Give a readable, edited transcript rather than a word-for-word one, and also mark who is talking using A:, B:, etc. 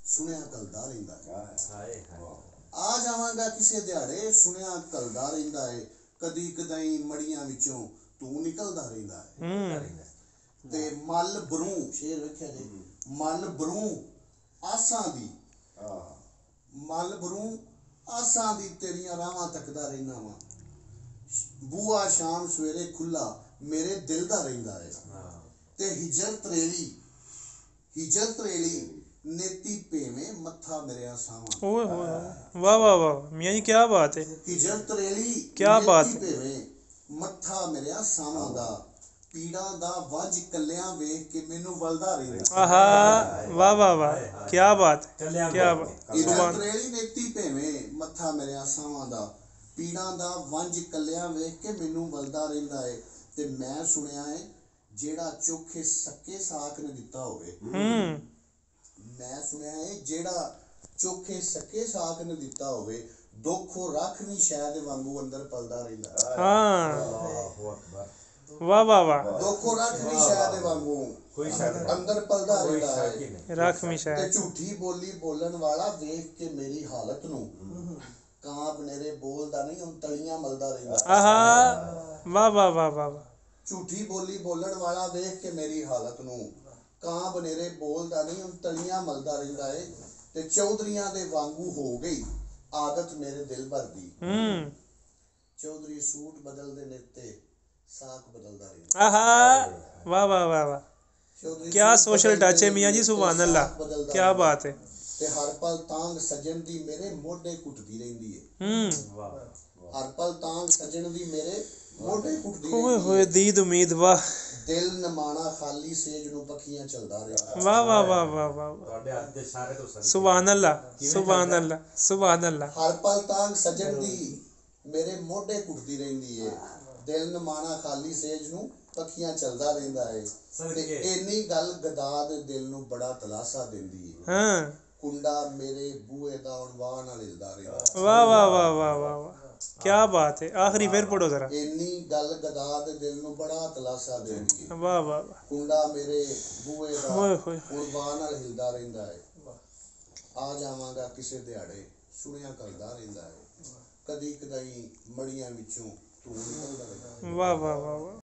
A: ਸੁਣਿਆ ਕਲਦਾ ਰਹਿੰਦਾ ਹੈ।
B: ਹਾਏ
A: ਆ ਜਾਵਾਂਗਾ ਕਿਸੇ ਦਿਹਾੜੇ, ਸੁਣਿਆ ਕਲਦਾ ਰਹਿੰਦਾ ਹੈ। ਕਦੀ ਕਦਾਈ ਮੜੀਆਂ ਵਿੱਚੋਂ ਤੂੰ ਨਿਕਲਦਾ ਰਹਿੰਦਾ ਹੈ। ਤੇ ਮਲ ਬਰੂ ਸ਼ੇਰ ਵੇਖਿਆ ਜੀ, ਮਲ ਬਰੂ ਆਸਾਂ ਦੀ, ਮਲ ਬਰੂ ਆਸਾਂ ਦੀ ਤੇਰੀਆਂ ਰਾਹਾਂ ਤੱਕਦਾ ਰਹਿਣਾ ਵਾ। ਬੂਆ ਸ਼ਾਮ ਸਵੇਰੇ ਖੁੱਲਾ ਮੇਰੇ ਦਿਲ ਦਾ ਰਹਿੰਦਾ ਹੈ। ਤੇ ਹਿਜਰ ਤਰੇਲੀ नेती पेवे मत्था मेरे सावा।
C: ओए होए वाह वाह वाह मियां जी क्या बात है।
A: हिजर त्रेली
C: क्या बात है।
A: पेवे मत्था मेरे सावा दा पीड़ा दा वज कल्यां वेख के मैनू वलदा रहिंदा।
C: आहा वाह वाह वाह क्या बात है, क्या बात।
A: हिजर त्रेली नेती पेवे मत्था मेरे सावा दा पीड़ा दा वज कल्यां वेख के मैनू वलदा रहिंदा है। ते मैं सुनिया है जेड़ा चोखे सक्के साक ने दिता होवे, मैं सुनिया है जेड़ा चोखे सक्के साक ने दिता होवे, दुख रख नहीं शायद वांगू अंदर पलदा रहिंदा।
C: हां वाह वाह वाह
A: दुख रख नहीं शायद वांगू
B: कोई शायद
A: अंदर पलदा रहिंदा है।
C: रख नहीं शायद।
A: ते झूठी बोली बोलन वाला देख के मेरी हालत नू कांप नेरे बोलदा नहीं हुन तलियां मलदा रहिंदा।
C: आहा वाह वाह वाह वाह।
A: झूठी बोली बोलन वाला देख के मेरी हालत नू कां बनेरे बोलदा नहीं हुन तलियां मलदा रहिंदा है। ते चौधरियां दे वांगू हो गई आदत मेरे दिल भर दी। चौधरी सूट बदलदे ने ते साक बदलदा रहिंदा।
C: आहा वाह वाह वाह वाह क्या सोशल टच है मियां जी, सुभान अल्लाह क्या बात है।
A: ते हर पल तांग सजन दी मेरे मोढे कुटदी रहिंदी है। हर पल तांग सजन दी मेरे मोढे कुटदी रहिंदी है।
C: ओए होए दीद उम्मीद वाह।
A: दिल नमाना खाली सेज नू पखियां चलदा रहिंदा।
C: वाह वाह वाह वाह वाह
B: ਤੁਹਾਡੇ ਹੱਥ ਦੇ ਸਾਰੇ ਤੋਂ ਸਰ
C: सुभान अल्लाह सुभान अल्लाह सुभान अल्लाह।
A: हर पल तांग सजन दी मेरे मोढे कुटदी रहिंदी है। दिल नमाना खाली सेज नू पखियां चलदा रहिंदा है। ते इन्नी गल गदा दे दिल नू बड़ा तलासा दिंदी है।
C: हां
A: कुंडा मेरे बूहे दा हुण वाह नाल हिलदा रहिंदा।
C: वाह वाह वाह वाह वाह वाह क्या बात है। आखिरी फिर पढ़ो जरा।
A: इन्नी गल गदा दे दिल नू बड़ा तलासा दिंदी है।
C: वाह वाह वाह
A: कुंडा मेरे बूहे दा
C: ओए होए
A: हुण वाह नाल हिलदा रहिंदा है। आ जावांगा किसे दिहाड़े, सुनिया करदा रहिंदा है। कदी कदाई मड़ियां विचों तू निकलदा रहिंदा।
C: वाह वाह वाह वाह।